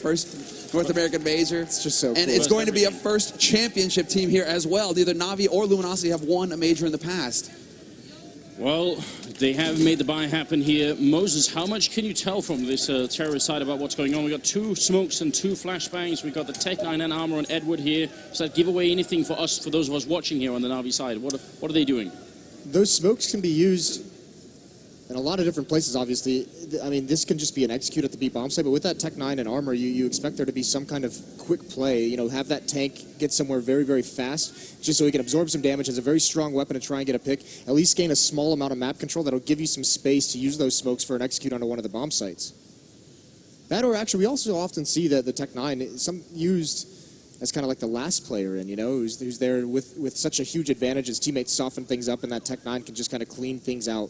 First North American major. It's just so cool. And it's going to be a first championship team here as well. Neither Na'Vi or Luminosity have won a major in the past. Well, they have made the buy happen here. Moses, how much can you tell from this terrorist side about what's going on? We got 2 smokes and 2 flashbangs. We got the Tech 9 and Armor on Edward here. Does that give away anything for us, for those of us watching here on the Na'Vi side? What are they doing? Those smokes can be used in a lot of different places, obviously. I mean, this can just be an execute at the B bomb site, but with that Tech 9 and Armor, you expect there to be some kind of quick play. You know, have that tank get somewhere very, very fast, just so he can absorb some damage, has a very strong weapon to try and get a pick, at least gain a small amount of map control that'll give you some space to use those smokes for an execute onto one of the bomb sites. That, or actually, we also often see that the Tech 9 is used as kind of like the last player in, you know, who's there with such a huge advantage. His teammates soften things up, and that Tech 9 can just kind of clean things out.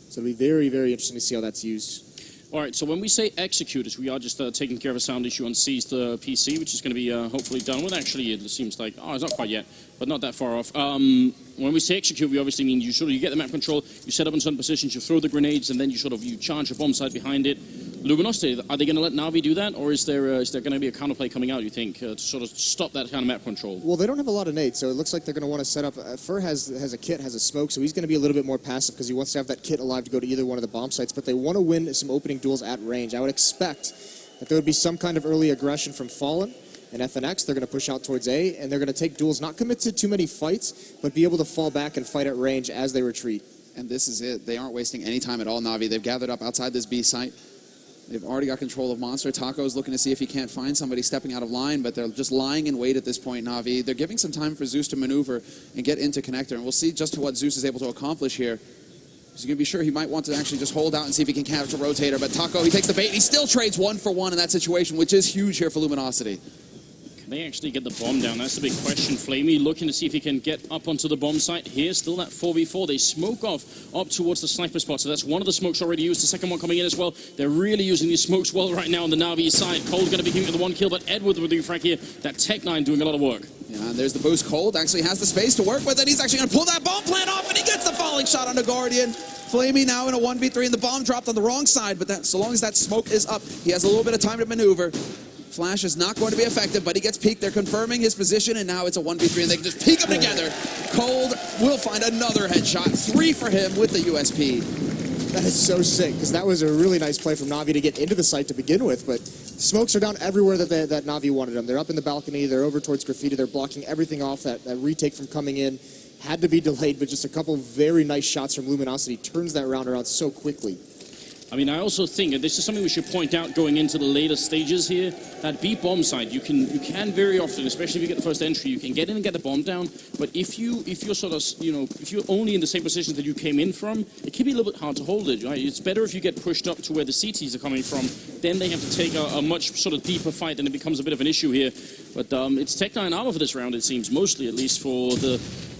So it'll be very, very interesting to see how that's used. All right, so when we say executors, we are just taking care of a sound issue on C's PC, which is going to be hopefully done with. Actually, it seems like, it's not quite yet, but not that far off. When we say execute, we obviously mean you get the map control, you set up in certain positions, you throw the grenades, and then you charge a bomb site behind it. Luminosity, are they going to let Na'Vi do that, or is there going to be a counterplay coming out, you think, to sort of stop that kind of map control? Well, they don't have a lot of nades, so it looks like they're going to want to set up... Fur has a kit, has a smoke, so he's going to be a little bit more passive because he wants to have that kit alive to go to either one of the bomb sites, but they want to win some opening duels at range. I would expect that there would be some kind of early aggression from Fallen and FNX. They're going to push out towards A, and they're going to take duels, not commit to too many fights, but be able to fall back and fight at range as they retreat. And this is it. They aren't wasting any time at all, Na'Vi. They've gathered up outside this B site. They've already got control of Monster. Taco's looking to see if he can't find somebody stepping out of line, but they're just lying in wait at this point, Na'Vi. They're giving some time for Zeus to maneuver and get into Connector, and we'll see just what Zeus is able to accomplish here. He's going to be sure he might want to actually just hold out and see if he can catch a rotator, but Taco, he takes the bait. He still trades 1-for-1 in that situation, which is huge here for Luminosity. Can they actually get the bomb down? That's the big question. Flamey looking to see if he can get up onto the bomb site. Here's still that 4v4. They smoke off up towards the sniper spot. So that's one of the smokes already used. The second one coming in as well. They're really using these smokes well right now on the Na'Vi side. Cold going to be giving the 1 kill, but Edward with the frag here. That Tech 9 doing a lot of work. Yeah, and there's the boost. Cold actually has the space to work with it. He's actually going to pull that bomb plant off, and he gets the falling shot on the Guardian. Flamey now in a 1v3, and the bomb dropped on the wrong side, but so long as that smoke is up, he has a little bit of time to maneuver. Flash is not going to be effective, but he gets peeked. They're confirming his position, and now it's a 1v3, and they can just peek them together. Cold will find another headshot. 3 for him with the USP. That is so sick, because that was a really nice play from Na'Vi to get into the site to begin with, but smokes are down everywhere that Na'Vi wanted them. They're up in the balcony, they're over towards Graffiti, they're blocking everything off. That retake from coming in had to be delayed, but just a couple very nice shots from Luminosity turns that round around so quickly. I mean, I also think, and this is something we should point out going into the later stages here, that B bomb side, you can very often, especially if you get the first entry, you can get in and get the bomb down, but if you're sort of, if you're only in the same position that you came in from, it can be a little bit hard to hold it, right? It's better if you get pushed up to where the CTs are coming from, then they have to take a much sort of deeper fight, and it becomes a bit of an issue here. But it's Tech 9 armor for this round, it seems, mostly at least for the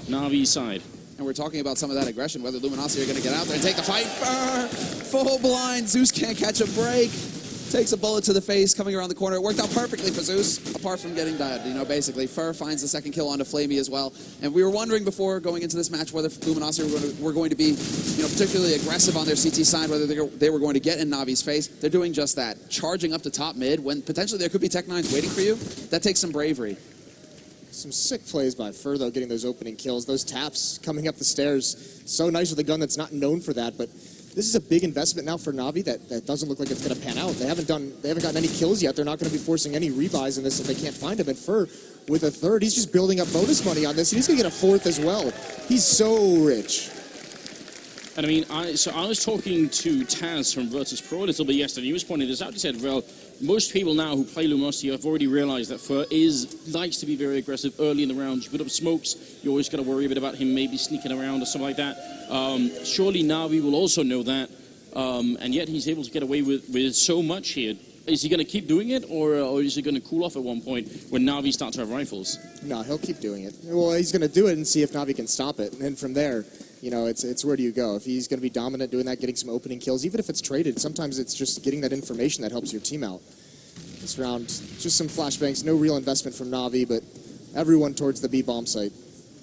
Na'Vi side. And we're talking about some of that aggression, whether Luminosity are going to get out there and take the fight. Full blind. Zeus can't catch a break. Takes a bullet to the face coming around the corner. It worked out perfectly for Zeus, apart from getting died. Basically. Fur finds the second kill onto Flamey as well. And we were wondering before going into this match whether Luminosity were going to be particularly aggressive on their CT side, whether they were going to get in Navi's face. They're doing just that. Charging up to top mid when potentially there could be Tech 9s waiting for you. That takes some bravery. Some sick plays by Fur, though, getting those opening kills. Those taps coming up the stairs. So nice with a gun that's not known for that, but this is a big investment now for Na'Vi that doesn't look like it's going to pan out. They haven't gotten any kills yet. They're not going to be forcing any rebuys in this if they can't find him. And Fur, with a third, he's just building up bonus money on this, and he's going to get a fourth as well. He's so rich. And I mean, I was talking to Taz from Virtus Pro a little bit yesterday. He was pointing this out. He said, well, most people now who play Luminosity have already realized that Fur likes to be very aggressive early in the round. You put up smokes, you always got to worry a bit about him maybe sneaking around or something like that. Surely Na'Vi will also know that, and yet he's able to get away with so much here. Is he going to keep doing it, or is he going to cool off at one point when Na'Vi start to have rifles? No, he'll keep doing it. Well, he's going to do it and see if Na'Vi can stop it, and then from there, it's where do you go? If he's going to be dominant doing that, getting some opening kills, even if it's traded, sometimes it's just getting that information that helps your team out. This round, just some flashbangs, no real investment from Na'Vi, but everyone towards the B bomb site.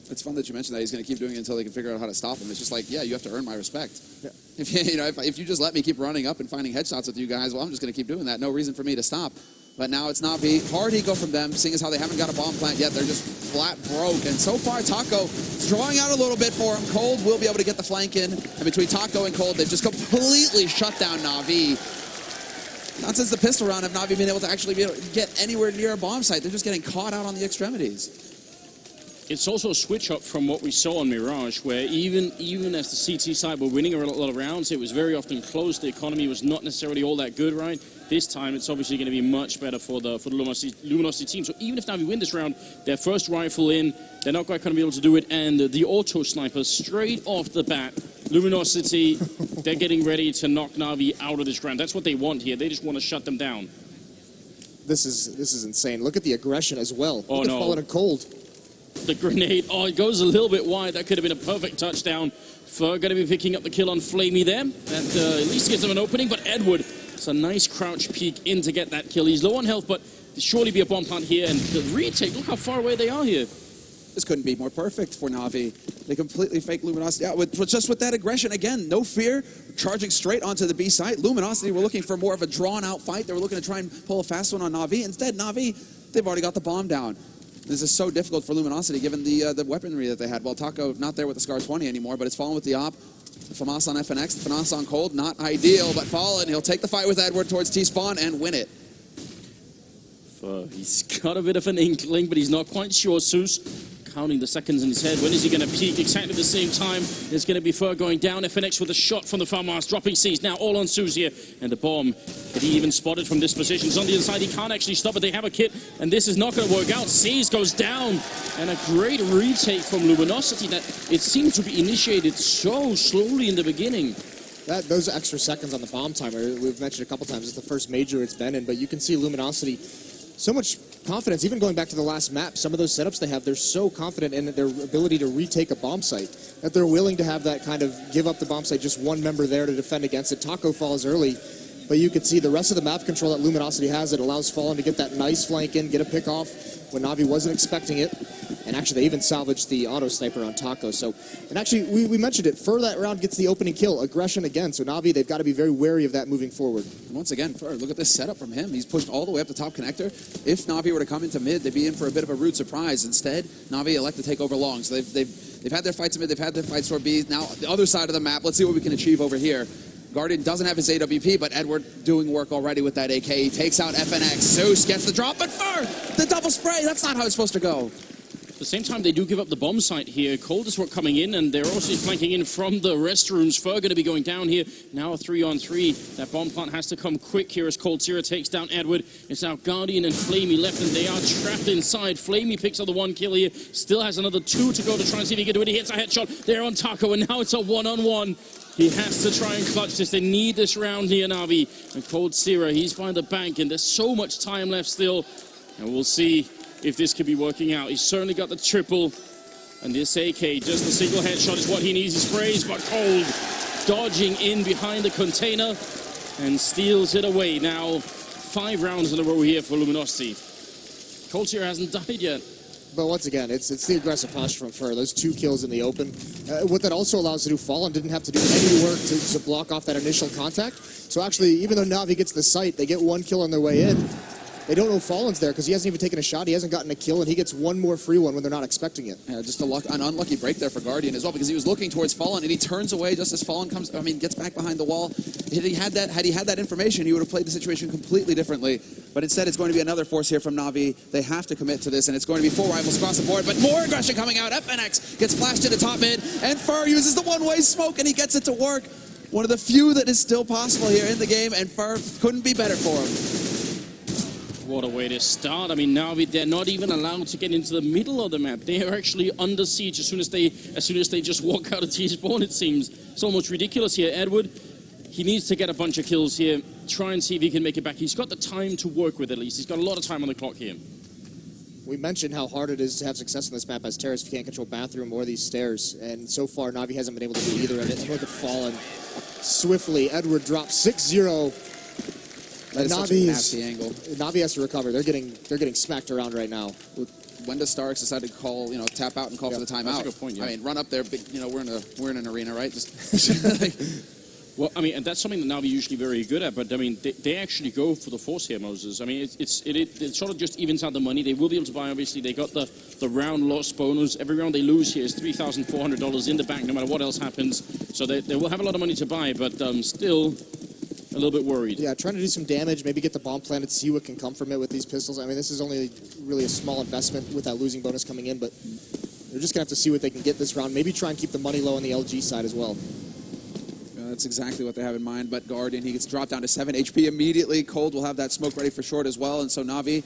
It's fun that you mentioned that he's going to keep doing it until they can figure out how to stop him. It's just like, yeah, you have to earn my respect. Yeah. If you just let me keep running up and finding headshots with you guys, well, I'm just going to keep doing that. No reason for me to stop. But now it's Na'Vi. Hard eco from them, seeing as how they haven't got a bomb plant yet. They're just flat broke. And so far, Taco is drawing out a little bit for him. Cold will be able to get the flank in. And between Taco and Cold, they've just completely shut down Na'Vi. Not since the pistol round have Na'Vi been able to actually get anywhere near a bomb site. They're just getting caught out on the extremities. It's also a switch up from what we saw on Mirage, where even as the CT side were winning a lot of rounds, it was very often close. The economy was not necessarily all that good, right? This time, it's obviously going to be much better for the Luminosity team. So even if Na'Vi win this round, their first rifle in, they're not quite going to be able to do it. And the auto sniper straight off the bat, Luminosity, they're getting ready to knock Na'Vi out of this round. That's what they want here. They just want to shut them down. This is insane. Look at the aggression as well. Oh, Look at no. Fallen and Cold. The grenade, oh, it goes a little bit wide. That could have been a perfect touchdown. Fur going to be picking up the kill on Flamey there. That at least gives them an opening, but Edward, it's a nice crouch peek in to get that kill. He's low on health, but there'll surely be a bomb plant here. And the retake, look how far away they are here. This couldn't be more perfect for Na'Vi. They completely fake Luminosity out. Just with that aggression, again, no fear, charging straight onto the B site. Luminosity were looking for more of a drawn-out fight. They were looking to try and pull a fast one on Na'Vi. Instead, Na'Vi, they've already got the bomb down. This is so difficult for Luminosity given the weaponry that they had. Well, Taco not there with the Scar 20 anymore, but it's Fallen with the op. FAMAS on FNX, FAMAS on Cold, not ideal, but Fallen, he'll take the fight with Edward towards T-Spawn and win it. He's got a bit of an inkling, but he's not quite sure. Seuss counting the seconds in his head. When is he going to peak? Exactly the same time. There's going to be Fur going down. FNX with a shot from the FAMAS, dropping C's now all on Seuss here. And the bomb that he even spotted from this position is on the inside. He can't actually stop it. They have a kit, and this is not going to work out. C's goes down, and a great retake from Luminosity that it seemed to be initiated so slowly in the beginning. Those extra seconds on the bomb timer, we've mentioned a couple times, it's the first major it's been in, but you can see Luminosity, so much confidence, even going back to the last map, some of those setups they have, they're so confident in their ability to retake a bomb site that they're willing to have that kind of give up the bomb site, just one member there to defend against it. Taco falls early, but you can see the rest of the map control that Luminosity has. It allows Fallen to get that nice flank in, get a pick off when Na'Vi wasn't expecting it. And actually, they even salvaged the auto sniper on Taco. So, and actually, we mentioned it. Fur that round gets the opening kill. Aggression again. So Na'Vi, they've got to be very wary of that moving forward. Once again, Fur, look at this setup from him. He's pushed all the way up the top connector. If Na'Vi were to come into mid, they'd be in for a bit of a rude surprise. Instead, Na'Vi elect to take over long. So they've had their fights in mid. They've had their fights toward B. Now, the other side of the map. Let's see what we can achieve over here. Guardian doesn't have his AWP, but Edward doing work already with that AK. He takes out FNX. Seuss gets the drop, but Fur, the double spray. That's not how it's supposed to go. At the same time, they do give up the bomb site here. Cold is coming in, and they're also flanking in from the restrooms. Fur going to be going down here. Now a 3-on-3. That bomb plant has to come quick here as Cold Zero takes down Edward. It's now Guardian and Flamey left, and they are trapped inside. Flamey picks up the one kill here. Still has another 2 to go to try and see if he can do it. He hits a headshot there on Taco, and now it's a 1-on-1. He has to try and clutch this. They need this round here, Na'Vi. And Cold Zero, he's by the bank, and there's so much time left still. And we'll see if this could be working out. He's certainly got the triple, and this AK, just a single headshot is what he needs. He sprays, but Cold dodging in behind the container and steals it away. Now 5 rounds in a row here for Luminosity. Cold Zero hasn't died yet. But once again, it's the aggressive posture from Fur. Those 2 kills in the open. What that also allows to do, Fallen didn't have to do any work to block off that initial contact. So actually, even though Na'Vi gets the site, they get 1 kill on their way in. They don't know Fallen's there because he hasn't even taken a shot. He hasn't gotten a kill, and he gets 1 more free one when they're not expecting it. Yeah, just an unlucky break there for Guardian as well, because he was looking towards Fallen, and he turns away just as Fallen gets back behind the wall. Had he had that information, he would have played the situation completely differently. But instead, it's going to be another force here from Na'Vi. They have to commit to this, and it's going to be 4 rifles across the board, but more aggression coming out. FNX gets flashed into top mid, and Fur uses the one-way smoke, and he gets it to work. One of the few that is still possible here in the game, and Fur couldn't be better for him. What a way to start. I mean, now they're not even allowed to get into the middle of the map. They are actually under siege as soon as they just walk out of T-spawn, it seems. It's almost ridiculous here. Edward, he needs to get a bunch of kills here. Try and see if he can make it back. He's got the time to work with at least. He's got a lot of time on the clock here. We mentioned how hard it is to have success on this map as terrorists can't control bathroom or these stairs. And so far, Na'Vi hasn't been able to do either of it. And look at Fallen. Swiftly, Edward drops 6-0. Na'Vi has to recover. They're getting smacked around right now. When does Starks decide to call, tap out and call for the timeout? That's a good point, yeah. I mean, run up there, we're in an arena, right? Just Well, I mean, and that's something that Navi usually very good at, but I mean, they actually go for the force here, Moses. I mean, it sort of just evens out the money. They will be able to buy, obviously. They got the round loss bonus. Every round they lose here is $3,400 in the bank, no matter what else happens. So they will have a lot of money to buy, but still a little bit worried. Yeah, trying to do some damage, maybe get the bomb planted, see what can come from it with these pistols. I mean, this is only really a small investment with that losing bonus coming in, but they're just going to have to see what they can get this round. Maybe try and keep the money low on the LG side as well. That's exactly what they have in mind, but Guardian, he gets dropped down to 7 HP immediately. Cold will have that smoke ready for short as well, and so Na'Vi,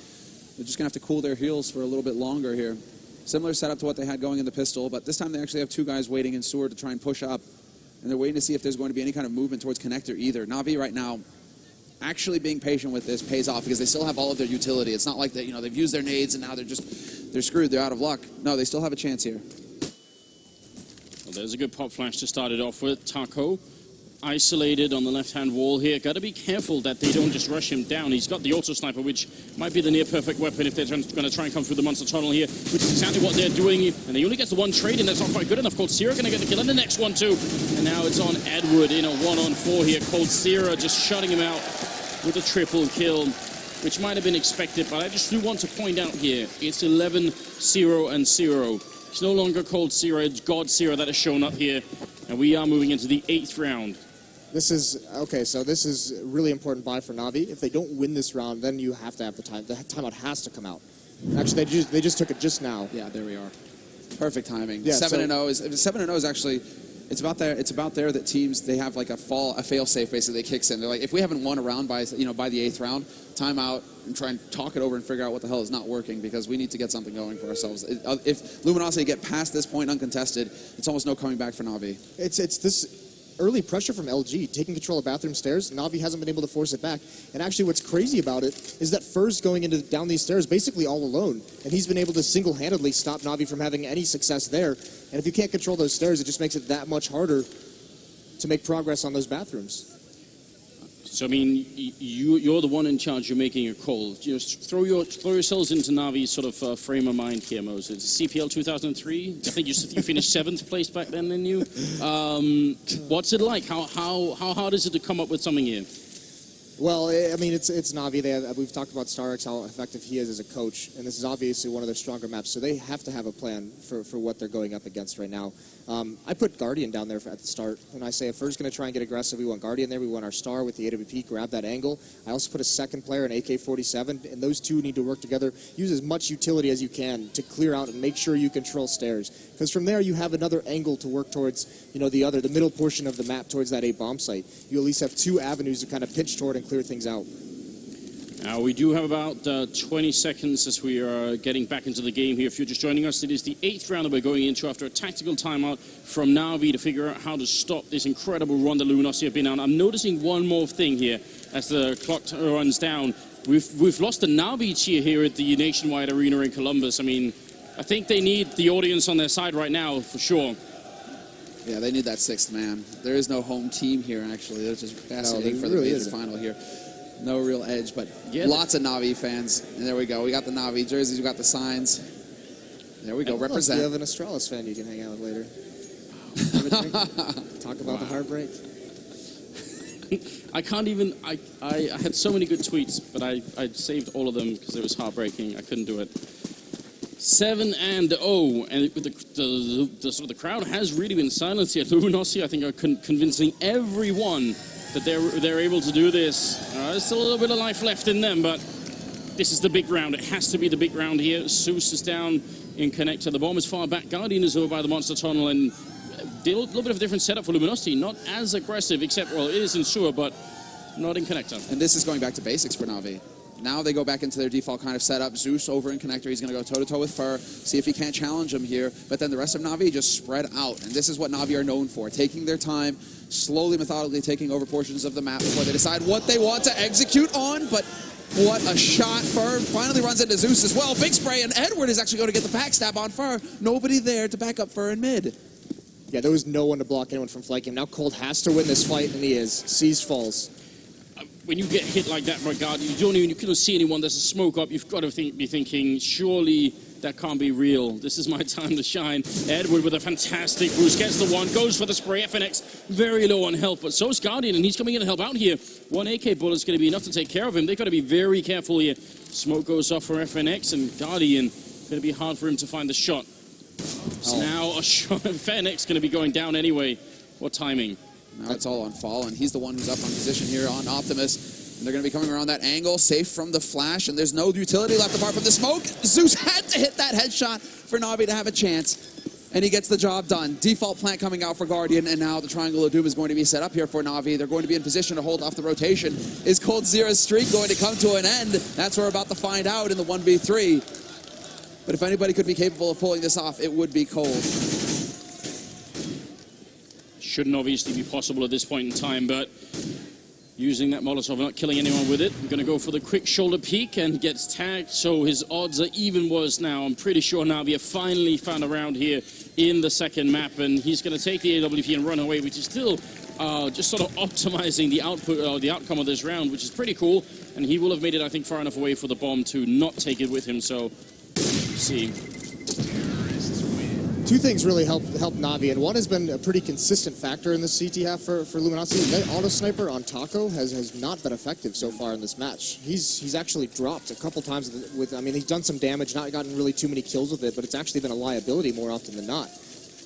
they're just going to have to cool their heels for a little bit longer here. Similar setup to what they had going in the pistol, but this time they actually have 2 guys waiting in sewer to try and push up, and they're waiting to see if there's going to be any kind of movement towards connector either. Na'Vi right now, actually being patient with this pays off because they still have all of their utility. It's not like that, they've used their nades and now they're screwed, they're out of luck. No, they still have a chance here. Well, there's a good pop flash to start it off with. Taco isolated on the left-hand wall here. Got to be careful that they don't just rush him down. He's got the auto sniper, which might be the near-perfect weapon if they're going to try and come through the monster tunnel here, which is exactly what they're doing. And he only gets the one trade, and that's not quite good enough. Cold Sierra going to get the kill, and the next one too. And now it's on Edward in a 1-on-4 here. Cold Sierra just shutting him out with a triple kill, which might have been expected, but I just do want to point out here, it's 11-0-0. It's no longer Cold Sierra, it's God Sierra that has shown up here, and we are moving into the 8th round. This is, okay, so this is a really important buy for Na'Vi. If they don't win this round, then you have to have the time. The timeout has to come out. Actually, they just took it just now. Yeah, there we are. Perfect timing. Yeah, 7-0 is actually, it's about there that teams, they have like a fail-safe basically that kicks in. They're like, if we haven't won a round by the 8th round, timeout and try and talk it over and figure out what the hell is not working because we need to get something going for ourselves. If Luminosity get past this point uncontested, it's almost no coming back for Na'Vi. It's this early pressure from LG, taking control of bathroom stairs. Na'Vi hasn't been able to force it back. And actually what's crazy about it is that Fur's going down these stairs basically all alone. And he's been able to single-handedly stop Na'Vi from having any success there. And if you can't control those stairs, it just makes it that much harder to make progress on those bathrooms. So, I mean, you're the one in charge. You're making a call. Just throw yourselves into Navi's sort of frame of mind here, Moses. CPL 2003. I think you finished 7th place back then, didn't you? What's it like? How hard is it to come up with something here? Well, I mean, it's Na'Vi. We've talked about StarX, how effective he is as a coach, and this is obviously one of their stronger maps, so they have to have a plan for what they're going up against right now. I put Guardian down there at the start, and I say if Fur's going to try and get aggressive, we want Guardian there, we want our Star with the AWP, grab that angle. I also put a second player, an AK-47, and those two need to work together. Use as much utility as you can to clear out and make sure you control stairs, because from there you have another angle to work towards, the middle portion of the map towards that A bomb site. You at least have 2 avenues to kind of pitch toward and clear things out. Now, we do have about 20 seconds as we are getting back into the game here. If you're just joining us, it is the 8th round that we're going into after a tactical timeout from Na'Vi to figure out how to stop this incredible run that Luminosity have been on. I'm noticing one more thing here as the clock runs down. We've lost the Na'Vi cheer here at the Nationwide Arena in Columbus. I mean, I think they need the audience on their side right now, for sure. Yeah, they need that 6th man. There is no home team here, actually. They're just fascinating for the really major final here. No real edge, but lots of Na'Vi fans. And there we go. We got the Na'Vi jerseys. We got the signs. There we go. Represent. You have an Astralis fan you can hang out with later. Talk about the heartbreak. I can't even. I had so many good tweets, but I saved all of them because it was heartbreaking. I couldn't do it. 7-0, and the crowd has really been silenced here. Luminosity, I think, are convincing everyone that they're able to do this. There's still a little bit of life left in them, but this is the big round. It has to be the big round here. Zeus is down in connector. The bomb is far back. Guardian is over by the monster tunnel, and a little bit of a different setup for Luminosity. Not as aggressive, except, well, it is in sewer, but not in connector. And this is going back to basics for Na'Vi. Now they go back into their default kind of setup. Zeus over in connector. He's going to go toe-to-toe with Fur, see if he can't challenge him here. But then the rest of Na'Vi just spread out. And this is what Na'Vi are known for, taking their time, slowly, methodically taking over portions of the map before they decide what they want to execute on. But what a shot. Fur finally runs into Zeus as well. Big spray, and Edward is actually going to get the backstab on Fur. Nobody there to back up Fur in mid. Yeah, there was no one to block anyone from flanking. Now Cold has to win this fight, and he is. Seized falls. when you get hit like that by Guardian, you couldn't see anyone. There's a smoke up. You've got to be thinking, surely that can't be real. This is my time to shine. Edward with a fantastic boost, gets the one, goes for the spray. FNX very low on health, but so is Guardian, and he's coming in to help out here. One AK bullet is going to be enough to take care of him. They've got to be very careful here. Smoke goes off for FNX, and Guardian, going to be hard for him to find the shot. So now a shot. FNX going to be going down anyway. What timing? Now it's all on Fallen. He's the one who's up on position here on Optimus. And they're going to be coming around that angle, safe from the flash, and there's no utility left apart from the smoke. Zeus had to hit that headshot for Na'Vi to have a chance, and he gets the job done. Default plant coming out for Guardian, and now the Triangle of Doom is going to be set up here for Na'Vi. They're going to be in position to hold off the rotation. Is Cold Zero's streak going to come to an end? That's what we're about to find out in the 1v3. But if anybody could be capable of pulling this off, it would be Cold. Shouldn't obviously be possible at this point in time, but using that Molotov, not killing anyone with it. I'm going to go for the quick shoulder peek and gets tagged, so his odds are even worse now. I'm pretty sure Navi have finally found a round here in the second map, and he's going to take the AWP and run away, which is still just sort of optimizing the output, the outcome of this round, which is pretty cool. And he will have made it, I think, far enough away for the bomb to not take it with him. So, let's see. Two things really help Na'Vi, and one has been a pretty consistent factor in the CT half for Luminosity. That auto sniper on Taco has not been effective so far in this match. He's actually dropped a couple times with, I mean, he's done some damage, not gotten really too many kills with it, but it's actually been a liability more often than not.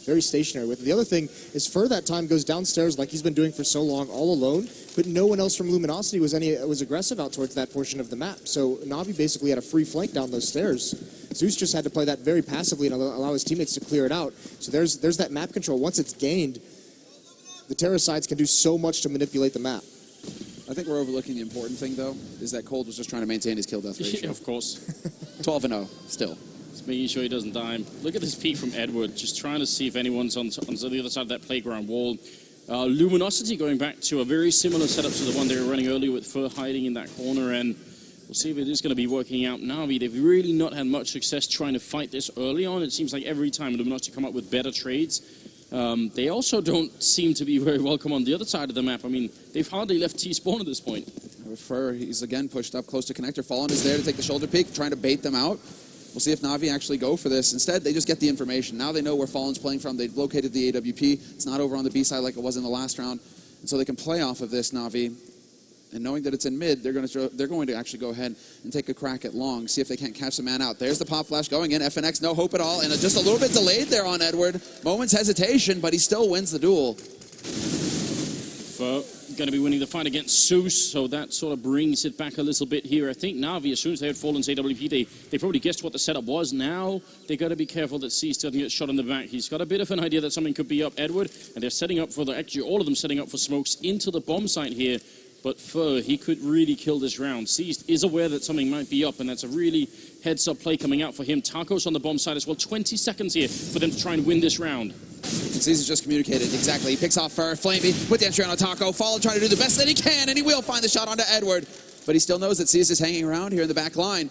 Very stationary with it. The other thing is Fur that time goes downstairs like he's been doing for so long, all alone, but no one else from Luminosity was aggressive out towards that portion of the map. So Na'Vi basically had a free flank down those stairs. Zeus just had to play that very passively and allow his teammates to clear it out. So there's that map control. Once it's gained, the Terrasides can do so much to manipulate the map. I think we're overlooking the important thing, though, is that Cold was just trying to maintain his kill-death ratio. Yeah, of course. 12-0, still. Just making sure he doesn't die. Look at this peek from Edward, just trying to see if anyone's on the other side of that playground wall. Luminosity going back to a very similar setup to the one they were running earlier with Fur hiding in that corner, and we'll see if it is going to be working out. Na'Vi, they've really not had much success trying to fight this early on. It seems like every time Luminosity come up with better trades. They also don't seem to be very welcome on the other side of the map. I mean, they've hardly left T-spawn at this point. Fur, he's again pushed up close to connector. Fallen is there to take the shoulder peek, trying to bait them out. We'll see if Na'Vi actually go for this. Instead, they just get the information. Now they know where Fallen's playing from. They've located the AWP. It's not over on the B side like it was in the last round. And so they can play off of this, Na'Vi. And knowing that it's in mid, they're going to actually go ahead and take a crack at long, see if they can't catch the man out. There's the pop flash going in. FNX, no hope at all. And just a little bit delayed there on Edward. Moments hesitation, but he still wins the duel. Fur going to be winning the fight against Zeus, so that sort of brings it back a little bit here. I think Na'Vi, as soon as they had Fallen's AWP, they probably guessed what the setup was. Now they got to be careful that Cease doesn't get shot in the back. He's got a bit of an idea that something could be up Edward, and they're setting up for actually all of them setting up for smokes into the bomb site here. But Fur, he could really kill this round. Seized is aware that something might be up, and that's a really heads-up play coming out for him. Taco's on the bomb side as well. 20 seconds here for them to try and win this round. And Caesar just communicated exactly. He picks off Fur, Flamey with the entry on a Taco. Fallen trying to do the best that he can, and he will find the shot onto Edward. But he still knows that Caesar's hanging around here in the back line.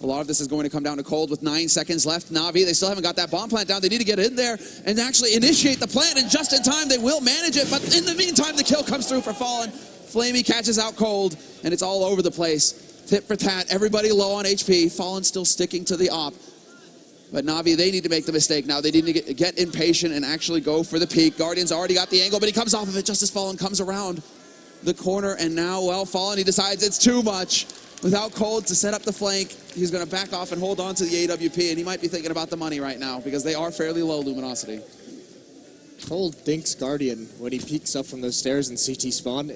A lot of this is going to come down to Cold with 9 seconds left. Na'Vi, they still haven't got that bomb plant down. They need to get in there and actually initiate the plant, and just in time they will manage it. But in the meantime, the kill comes through for Fallen. Flamey catches out Cold, and it's all over the place. Tit for tat, everybody low on HP. Fallen still sticking to the op. But Na'Vi, they need to make the mistake now. They need to get impatient and actually go for the peak. Guardian's already got the angle, but he comes off of it just as Fallen comes around the corner. And now, well, Fallen, he decides it's too much. Without Cold to set up the flank, he's going to back off and hold on to the AWP. And he might be thinking about the money right now because they are fairly low, Luminosity. Cold thinks Guardian when he peeks up from those stairs in CT spawn.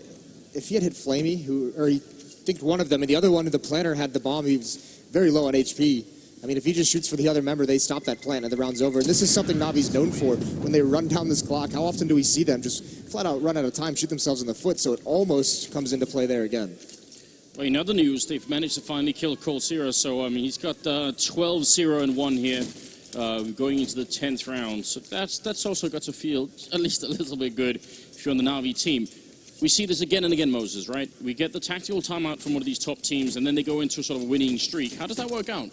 If he had hit Flamey, he thinked one of them, and the other one, the planner, had the bomb, he was very low on HP. I mean, if he just shoots for the other member, they stop that plant and the round's over. And this is something Navi's known for. When they run down this clock, how often do we see them just flat out run out of time, shoot themselves in the foot? So it almost comes into play there again. Well, in other news, they've managed to finally kill Cold Zero. So, I mean, he's got 12-0-1 here going into the 10th round. So that's also got to feel at least a little bit good if you're on the Na'Vi team. We see this again and again, Moses, right? We get the tactical timeout from one of these top teams, and then they go into sort of a winning streak. How does that work out?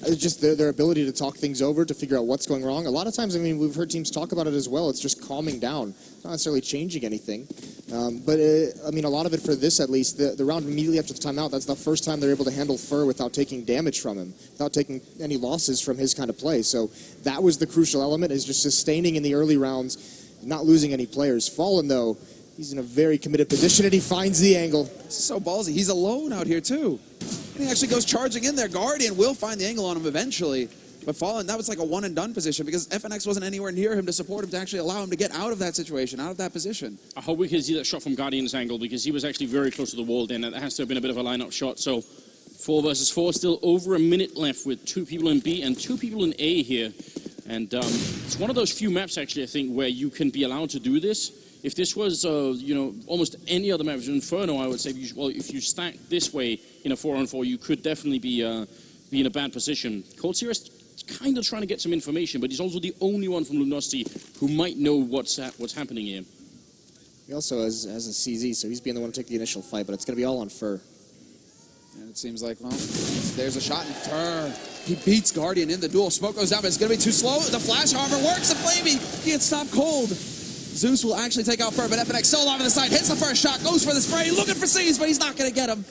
just their ability to talk things over, to figure out what's going wrong. A lot of times, I mean, we've heard teams talk about it as well. It's just calming down, not necessarily changing anything. But I mean, a lot of it for this, at least, the round immediately after the timeout, that's the first time they're able to handle Fur without taking damage from him, without taking any losses from his kind of play. So that was the crucial element, is just sustaining in the early rounds, not losing any players. Fallen, though, he's in a very committed position, and he finds the angle. This is so ballsy. He's alone out here, too. And he actually goes charging in there. Guardian will find the angle on him eventually. But Fallen, that was like a one-and-done position because FNX wasn't anywhere near him to support him to actually allow him to get out of that situation, out of that position. I hope we can see that shot from Guardian's angle because he was actually very close to the wall then. That has to have been a bit of a lineup shot. So 4 versus 4, still over a minute left with 2 people in B and 2 people in A here. And it's one of those few maps, actually, I think, where you can be allowed to do this. If this was, almost any other map, Inferno, I would say, if you stack this way in a 4-on-4, you could definitely be in a bad position. Cold Series kind of trying to get some information, but he's also the only one from Luminosity who might know what's happening here. He also has a CZ, so he's being the one to take the initial fight, but it's going to be all on Fur. And it seems like, well, there's a shot in Fur. He beats Guardian in the duel. Smoke goes down, but it's going to be too slow. The flash, however, works. The Flamey can't stop Cold. Zeus will actually take out Fur, but FNX still alive on the side. Hits the first shot, goes for the spray, looking for Seized, but he's not going to get him.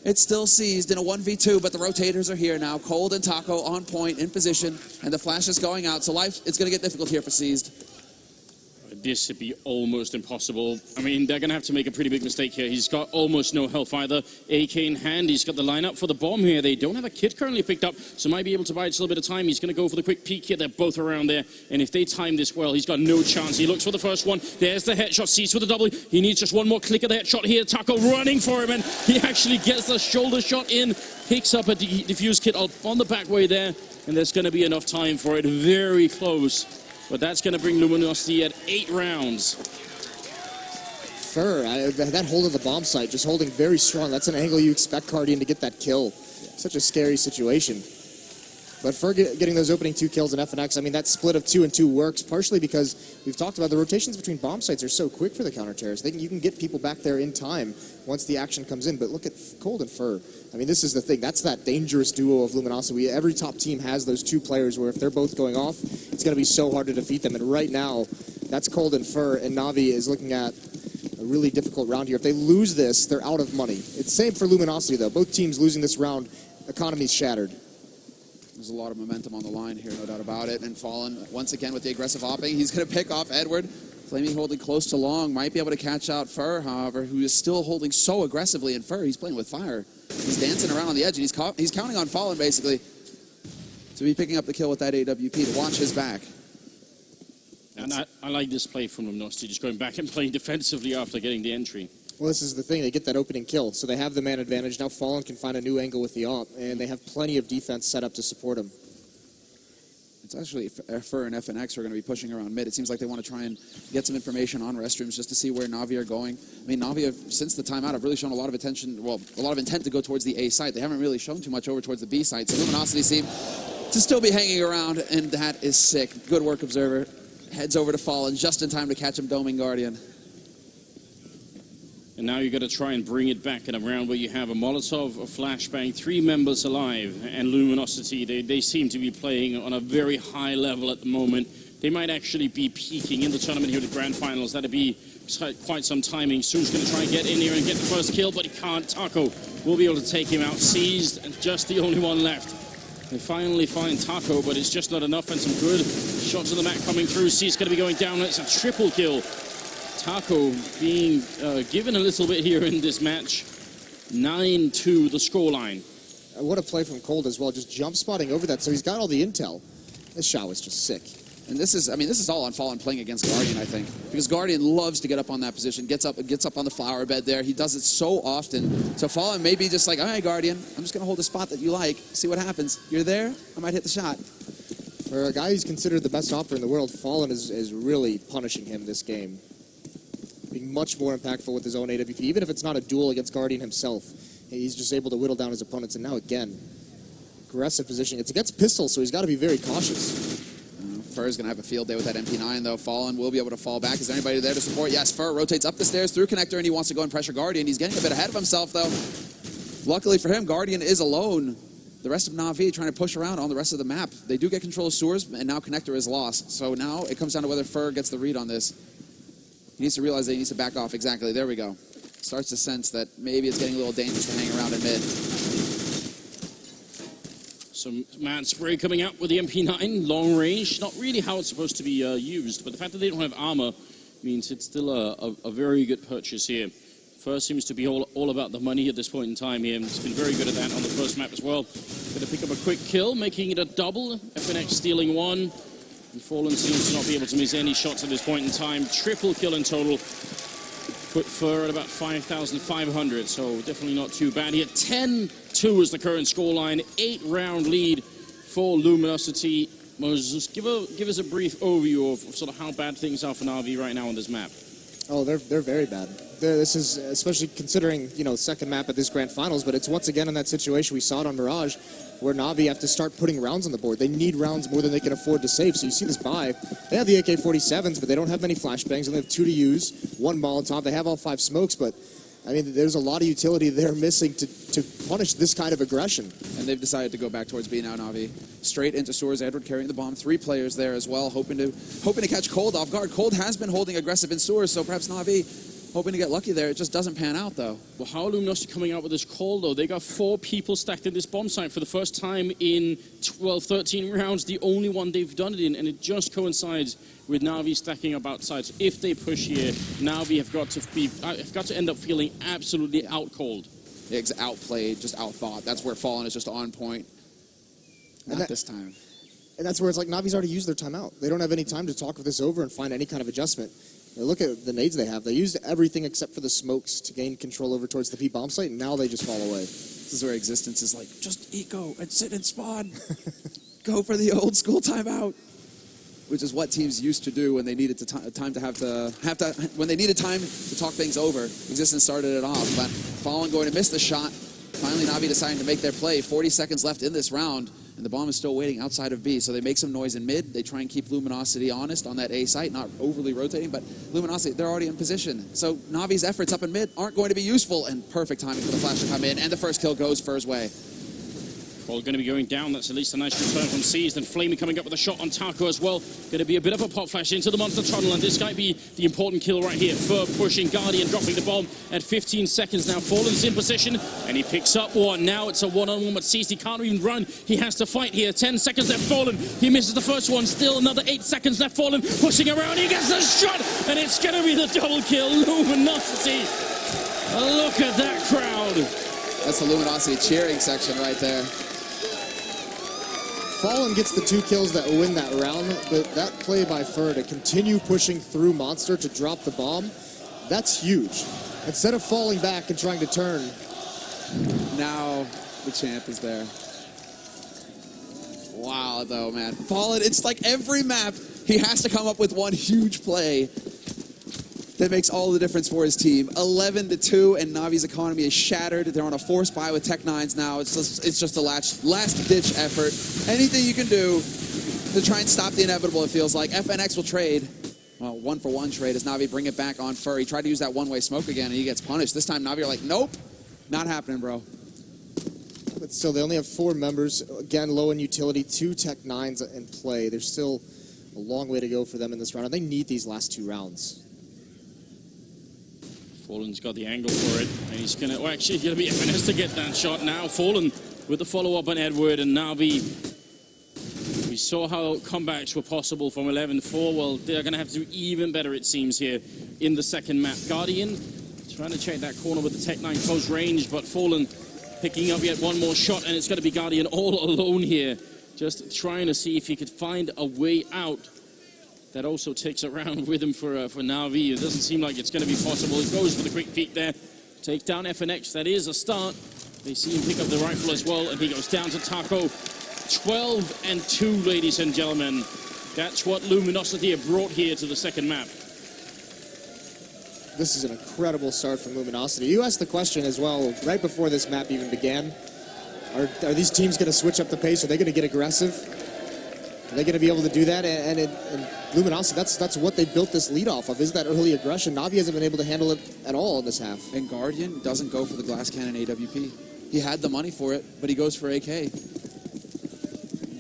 It's still Seized in a 1v2, but the rotators are here now. Cold and Taco on point, in position, and the flash is going out. So life, it's going to get difficult here for Seized. This would be almost impossible. I mean, they're going to have to make a pretty big mistake here. He's got almost no health either. AK in hand. He's got the lineup for the bomb here. They don't have a kit currently picked up, so might be able to buy just a little bit of time. He's going to go for the quick peek here. They're both around there, and if they time this well, he's got no chance. He looks for the first one. There's the headshot. Sees with the double. He needs just one more click of the headshot here. Taco running for him, and he actually gets the shoulder shot in. Picks up a defuse kit on the back way there, and there's going to be enough time for it. Very close. But that's going to bring Luminosity at 8 rounds. Fur, that hold of the bomb site, just holding very strong. That's an angle you expect Guardian to get that kill. Such a scary situation. But Fur getting those opening 2 kills in FNX, I mean, that split of 2 and 2 works, partially because we've talked about the rotations between bomb sites are so quick for the counter-terrorists. You can get people back there in time once the action comes in. But look at Cold and Fur. I mean, this is the thing. That's that dangerous duo of Luminosity. Every top team has those 2 players where if they're both going off, it's going to be so hard to defeat them. And right now, that's Cold and Fur, and Navi is looking at a really difficult round here. If they lose this, they're out of money. It's same for Luminosity, though. Both teams losing this round, economy's shattered. There's a lot of momentum on the line here, no doubt about it. And Fallen, once again, with the aggressive hopping, he's going to pick off Edward. Flamey holding close to long, might be able to catch out Fur, however, who is still holding so aggressively in Fur. He's playing with fire. He's dancing around on the edge, and he's counting on Fallen, basically, to be picking up the kill with that AWP, to watch his back. And I like this play from Luminosity, just going back and playing defensively after getting the entry. Well, this is the thing. They get that opening kill, so they have the man advantage. Now Fallen can find a new angle with the AWP, and they have plenty of defense set up to support him. It's actually Fur and FNX are going to be pushing around mid. It seems like they want to try and get some information on restrooms just to see where Navi are going. I mean, Navi, since the timeout, have really shown a lot of attention, well, a lot of intent to go towards the A site. They haven't really shown too much over towards the B site. So Luminosity seem to still be hanging around, and that is sick. Good work, Observer. Heads over to Fallen just in time to catch him doming Guardian. And now you've got to try and bring it back in a round where you have a Molotov, a flashbang, 3 members alive, and Luminosity. They seem to be playing on a very high level at the moment. They might actually be peaking in the tournament here at the Grand Finals. That'd be quite some timing. Sue's going to try and get in here and get the first kill, but he can't. Taco will be able to take him out. Seized, and just the only one left. They finally find Taco, but it's just not enough, and some good shots of the map coming through. Seized going to be going down. It's a triple kill. Taco being given a little bit here in this match. 9-2 the scoreline. What a play from Cold as well, just jump spotting over that, so he's got all the intel. This shot was just sick. And this is all on Fallen playing against Guardian, I think. Because Guardian loves to get up on that position, gets up on the flower bed there. He does it so often. So Fallen may be just like, all right, Guardian, I'm just going to hold a spot that you like, see what happens. You're there, I might hit the shot. For a guy who's considered the best operator in the world, Fallen is really punishing him this game. Being much more impactful with his own AWP, even if it's not a duel against Guardian himself. He's just able to whittle down his opponents, and now again, aggressive positioning. It's against pistol, so he's got to be very cautious. Fur is going to have a field day with that MP9, though. Fallen will be able to fall back. Is there anybody there to support? Yes, Fur rotates up the stairs through connector, and he wants to go and pressure Guardian. He's getting a bit ahead of himself, though. Luckily for him, Guardian is alone. the rest of Na'Vi trying to push around on the rest of the map. They do get control of sewers, and now Connector is lost. So now it comes down to whether Fur gets the read on this. He needs to realize that he needs to back off. Exactly. There we go. Starts to sense that maybe it's getting a little dangerous to hang around in mid. Some mad spray coming out with the MP9, long range. Not really how it's supposed to be used, but the fact that they don't have armor means it's still a very good purchase here. First seems to be all about the money at this point in time here, and it's been very good at that on the first map as well. Going to pick up a quick kill, making it a double. FNX stealing one, and Fallen seems to not be able to miss any shots at this point in time. Triple kill in total. Put Fur at about 5,500, so definitely not too bad here. 10-2 is the current scoreline, 8-round lead for Luminosity. Moses, give us a brief overview of sort of how bad things are for Na'Vi right now on this map. Oh, they're very bad. This is, especially considering, second map at this grand finals, but it's once again in that situation we saw it on Mirage, where Na'Vi have to start putting rounds on the board. They need rounds more than they can afford to save. So you see this buy. They have the AK-47s, but they don't have many flashbangs. They only have 2 to use, 1 Molotov. They have all 5 smokes, but I mean, there's a lot of utility they're missing to punish this kind of aggression. And they've decided to go back towards B now, Na'Vi. Straight into sewers. Edward carrying the bomb. 3 players there as well, hoping to catch Cold off guard. Cold has been holding aggressive in sewers, so perhaps Na'Vi hoping to get lucky there. It just doesn't pan out, though. Well, how are Luminosity coming out with this call, though? They got 4 people stacked in this bomb site for the first time in 12, 13 rounds. The only one they've done it in, and it just coincides with Na'Vi stacking up outside. So if they push here, Na'Vi have got to end up feeling absolutely out-called. It's outplayed, just outthought. That's where Fallen is just on point. Not this time. And that's where it's like Navi's already used their timeout. They don't have any time to talk this over and find any kind of adjustment. Now look at the nades they have. They used everything except for the smokes to gain control over towards the P bomb site, and now they just fall away. This is where existence is like, just eco and sit and spawn. Go for the old school timeout. Which is what teams used to do when they needed when they needed time to talk things over. Existence started it off, but Fallen going to miss the shot. Finally, Na'Vi deciding to make their play. 40 seconds left in this round, and the bomb is still waiting outside of B. So they make some noise in mid. They try and keep Luminosity honest on that A site, not overly rotating, but Luminosity, they're already in position. So Na'Vi's efforts up in mid aren't going to be useful, and perfect timing for the flash to come in, and the first kill goes Fur's way. Well, going to be going down. That's at least a nice return from Seized. And Flamey coming up with a shot on Taco as well. Going to be a bit of a pop flash into the monster tunnel. And this might be the important kill right here. Fur pushing, Guardian dropping the bomb at 15 seconds now. Fallen's in position, and he picks up one. Now it's a one-on-one with Seized. He can't even run. He has to fight here. 10 seconds left. Fallen. He misses the first one. Still another 8 seconds left. Fallen pushing around. He gets the shot, and it's going to be the double kill. Luminosity. Look at that crowd. That's the Luminosity cheering section right there. Fallen gets the 2 kills that win that round, but that play by Fur to continue pushing through Monster to drop the bomb, that's huge. Instead of falling back and trying to turn. Now the champ is there. Wow, though, man. Fallen, it's like every map, he has to come up with one huge play that makes all the difference for his team. 11-2, and Navi's economy is shattered. They're on a forced buy with Tech-9s now. It's just a last-ditch effort. Anything you can do to try and stop the inevitable, it feels like. FNX will trade. Well, 1-for-1 trade as Na'Vi bring it back on Fur. He tried to use that one-way smoke again, and he gets punished. This time, Na'Vi are like, nope, not happening, bro. But still, they only have 4 members. Again, low in utility, 2 Tech-9s in play. There's still a long way to go for them in this round, and they need these last 2 rounds. Fallen's got the angle for it, and he's going to... Well, actually, he's going to be FNS to get that shot now. Fallen with the follow-up on Edward, and Na'Vi. We saw how comebacks were possible from 11-4. Well, they're going to have to do even better, it seems, here in the second map. Guardian trying to check that corner with the Tech-9 close range, but Fallen picking up yet one more shot, and it's going to be Guardian all alone here, just trying to see if he could find a way out. That also takes a round with him for Na'Vi. It doesn't seem like it's going to be possible. He goes for the quick peek there. Take down FNX. That is a start. They see him pick up the rifle as well, and he goes down to Taco. 12-2, ladies and gentlemen. That's what Luminosity have brought here to the second map. This is an incredible start from Luminosity. You asked the question as well, right before this map even began. Are these teams going to switch up the pace? Are they going to get aggressive? Are they going to be able to do that? And Luminosity, that's what they built this lead off of, is that early aggression. Na'Vi hasn't been able to handle it at all in this half. And Guardian doesn't go for the glass cannon AWP. He had the money for it, but he goes for AK.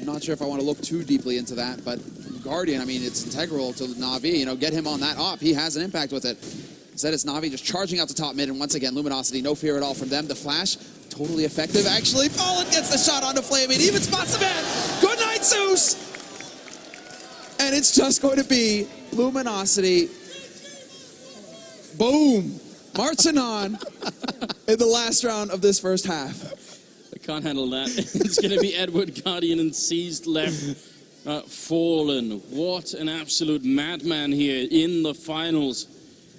I'm not sure if I want to look too deeply into that, but Guardian, I mean, it's integral to Na'Vi. You know, get him on that op. He has an impact with it. Instead, it's Na'Vi just charging out to top mid, and once again, Luminosity, no fear at all from them. The flash, totally effective, actually. Fallen gets the shot onto Flaming, even spots the man. Good night, Zeus! And it's just going to be Luminosity. Boom! Marching on in the last round of this first half. I can't handle that. It's going to be Edward, Guardian, and Seized left. Fallen. What an absolute madman here in the finals.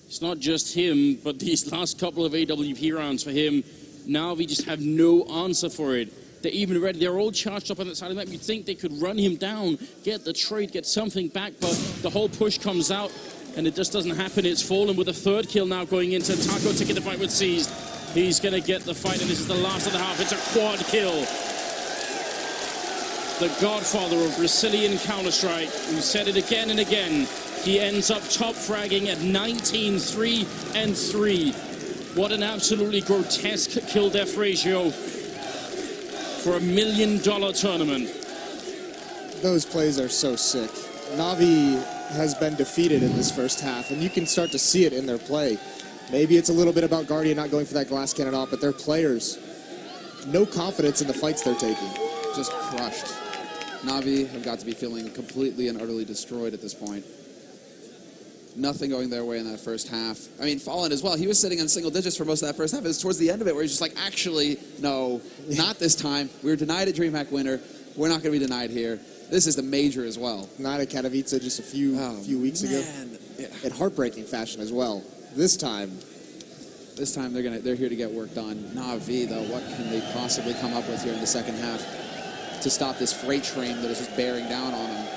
It's not just him, but these last couple of AWP rounds for him, now we just have no answer for it. They're even ready. They're all charged up on that side of the map. You'd think they could run him down, get the trade, get something back, but the whole push comes out, and it just doesn't happen. It's Fallen with a third kill now going into Taco to get the fight with Seized. He's going to get the fight, and this is the last of the half. It's a quad kill. The godfather of Brazilian Counter-Strike, who said it again and again. He ends up top fragging at 19-3-3. What an absolutely grotesque kill-death ratio for $1 million tournament. Those plays are so sick. Na'Vi has been defeated in this first half, and you can start to see it in their play. Maybe it's a little bit about Guardian not going for that glass cannon off, but their players, no confidence in the fights they're taking. Just crushed. Na'Vi have got to be feeling completely and utterly destroyed at this point. Nothing going their way in that first half. I mean, Fallen as well. He was sitting on single digits for most of that first half. It was towards the end of it where he's just like, actually, no, not this time. We were denied a DreamHack winner. We're not going to be denied here. This is the major as well. Not at Katowice just a few weeks ago. Yeah. In heartbreaking fashion as well. This time they're here to get work done. Na'Vi, though, what can they possibly come up with here in the second half to stop this freight train that is just bearing down on them?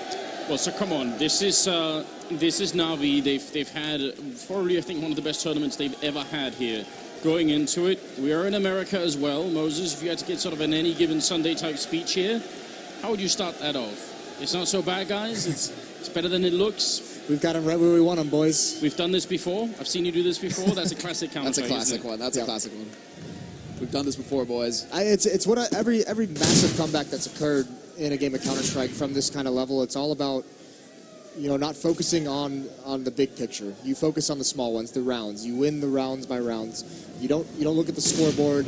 Well, so come on, this is Na'Vi. They've had probably, I think, one of the best tournaments they've ever had here. Going into it, we are in America as well. Moses, if you had to get sort of an any given Sunday type speech here, how would you start that off? It's not so bad, guys. It's better than it looks. We've got them right where we want them, boys. We've done this before. I've seen you do this before. That's a classic counter. That's a classic one. That's a classic one. We've done this before, boys. It's what every massive comeback that's occurred in a game of Counter-Strike from this kind of level, it's all about, you know, not focusing on the big picture. You focus on the small ones, the rounds. You win the rounds by rounds. You don't look at the scoreboard.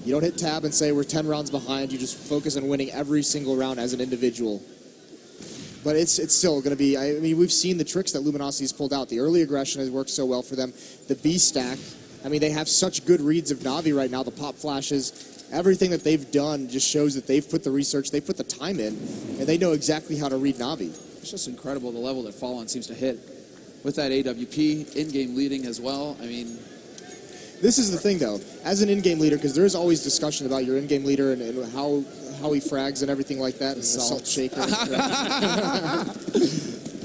You don't hit tab and say we're 10 rounds behind. You just focus on winning every single round as an individual. But it's still going to be, I mean, we've seen the tricks that Luminosity has pulled out. The early aggression has worked so well for them. The B stack, I mean, they have such good reads of Na'Vi right now. The pop flashes, everything that they've done just shows that they've put the research, they put the time in, and they know exactly how to read Na'Vi. It's just incredible the level that Fallen seems to hit with that AWP, in-game leading as well. I mean, this is the thing, though. As an in-game leader, because there is always discussion about your in-game leader and how he frags and everything like that, and the salt shaker.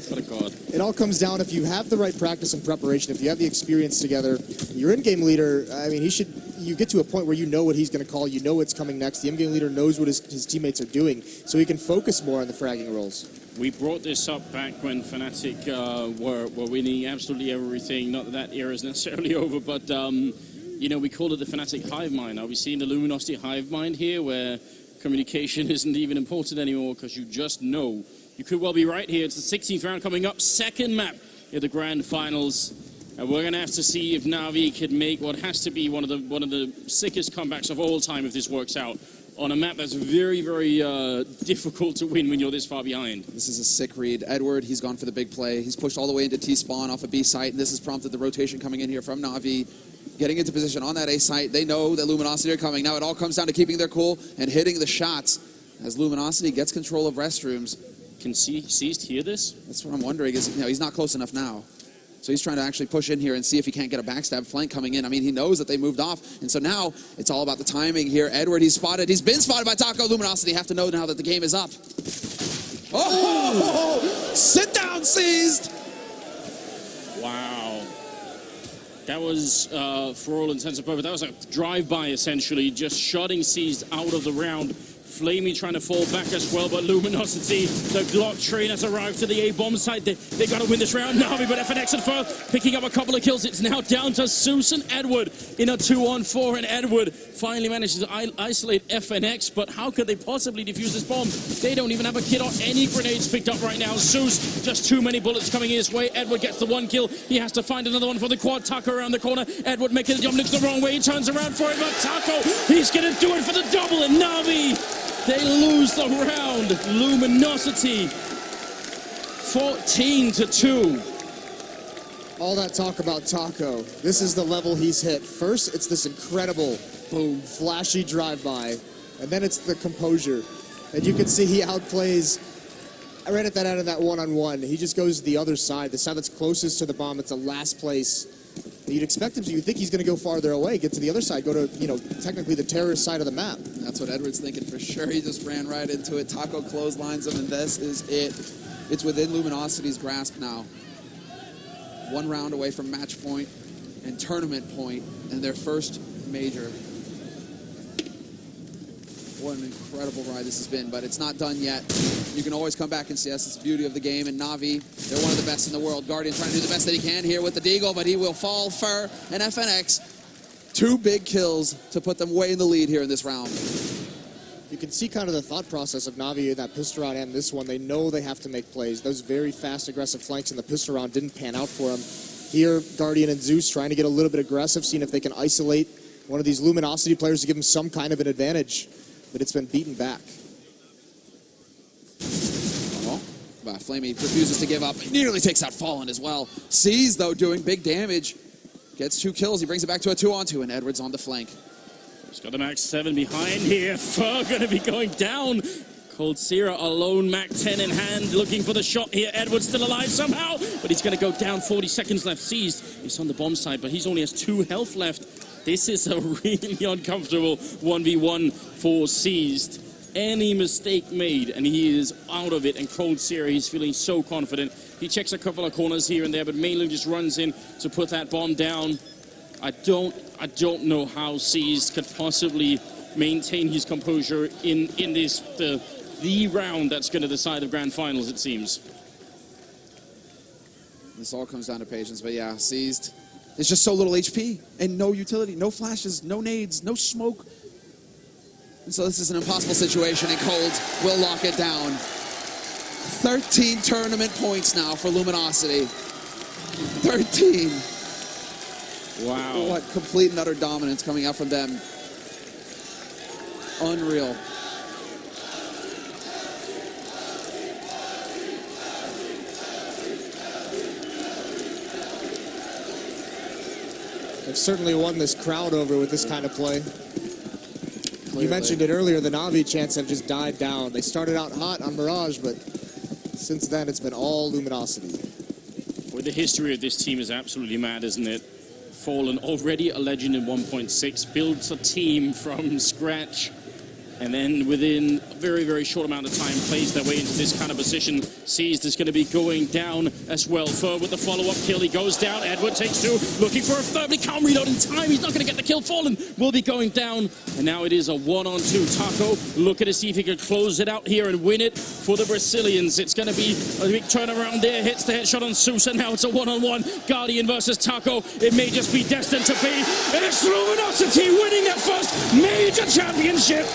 What a god. It all comes down, if you have the right practice and preparation, if you have the experience together, your in-game leader, I mean, you get to a point where you know what he's going to call, you know what's coming next. The in-game leader knows what his teammates are doing, so he can focus more on the fragging roles. We brought this up back when Fnatic were winning absolutely everything. Not that era is necessarily over, but you know, we called it the Fnatic hive mind. Are we seeing the Luminosity hive mind here, where communication isn't even important anymore because you just know? You could well be right here. It's the 16th round coming up, second map in the grand finals, and we're going to have to see if Na'Vi can make what has to be one of the sickest comebacks of all time if this works out, on a map that's very, very difficult to win when you're this far behind. This is a sick read. Edward, he's gone for the big play. He's pushed all the way into T-spawn off a B site, and this has prompted the rotation coming in here from Na'Vi, getting into position on that A site. They know that Luminosity are coming. Now it all comes down to keeping their cool and hitting the shots as Luminosity gets control of restrooms. Can Seized hear this? That's what I'm wondering is, you know, he's not close enough now. So he's trying to actually push in here and see if he can't get a backstab flank coming in. I mean, he knows that they moved off. And so now it's all about the timing here. Edward, he's spotted. He's been spotted by Taco. Luminosity have to know now that the game is up. Oh, sit down, Seized. Wow. That was, for all intents and purposes, that was a drive-by, essentially, just shutting Seized out of the round Flamey trying to fall back as well, but Luminosity, the Glock train has arrived to the A-bomb side. They got to win this round. Navi, but FNX and Fur picking up a couple of kills. It's now down to Zeus and Edward in a 2-on-4, and Edward finally manages to isolate FNX, but how could they possibly defuse this bomb? They don't even have a kit or any grenades picked up right now. Zeus, just too many bullets coming his way. Edward gets the one kill. He has to find another one for the quad. Taco around the corner. Edward making the jump, looks the wrong way. He turns around for it, but Taco, he's going to do it for the double, and Navi, they lose the round. Luminosity, 14-2. All that talk about Taco. This is the level he's hit. First, it's this incredible, boom, flashy drive-by, and then it's the composure. And you can see he outplays. I read at that end of that one-on-one. He just goes to the other side, the side that's closest to the bomb. It's the last place. You'd expect him to. You'd think he's going to go farther away, get to the other side, go to, technically the terrorist side of the map. That's what Edward's thinking for sure. He just ran right into it. Taco clotheslines him, and this is it. It's within Luminosity's grasp now. One round away from match point and tournament point and their first major. What an incredible ride this has been, but it's not done yet. You can always come back and see us. It's the beauty of the game. And Navi, they're one of the best in the world. Guardian trying to do the best that he can here with the Deagle, but he will fall. Fur and FNX, 2 big kills to put them way in the lead here in this round. You can see kind of the thought process of Navi in that pistol round and this one. They know they have to make plays. Those very fast, aggressive flanks in the pistol round didn't pan out for them. Here, Guardian and Zeus trying to get a little bit aggressive, seeing if they can isolate one of these Luminosity players to give them some kind of an advantage. But it's been beaten back. But Flamey refuses to give up. He nearly takes out Fallen as well. Sees, though, doing big damage. Gets 2 kills. He brings it back to a 2-on-2, and Edward's on the flank. He's got the Max 7 behind here. Fur going to be going down. Cold Sierra alone, Mac 10 in hand, looking for the shot here. Edward's still alive somehow, but he's going to go down. 40 seconds left. Seized. He's on the bomb side, but he's only has 2 health left. This is a really uncomfortable 1v1 for Seized. Any mistake made, and he is out of it. And Cold Sierra, he's feeling so confident. He checks a couple of corners here and there, but mainly just runs in to put that bomb down. I don't know how Seized could possibly maintain his composure in this the round that's going to decide the grand finals, it seems. This all comes down to patience, but yeah, Seized. There's just so little HP and no utility, no flashes, no nades, no smoke. And so this is an impossible situation, and Cold will lock it down. 13 tournament points now for Luminosity. 13. Wow. What complete and utter dominance coming out from them. Unreal. They've certainly won this crowd over with this kind of play. You mentioned it earlier, the Navi chants have just died down. They started out hot on Mirage, but since then it's been all Luminosity. Well, the history of this team is absolutely mad, isn't it? Fallen, already a legend in 1.6, builds a team from scratch, and then within a very, very short amount of time plays their way into this kind of position. Seized is going to be going down as well. Fur with the follow-up kill. He goes down. Edward takes 2, looking for a third. He can't reload in time. He's not going to get the kill. Fallen will be going down. And now it is a 1-on-2. Taco looking to see if he can close it out here and win it for the Brazilians. It's going to be a big turnaround there. Hits the headshot on Zeus, and now it's a 1-on-1. Guardian versus Taco. It may just be destined to be. And it's Luminosity winning their first major championship.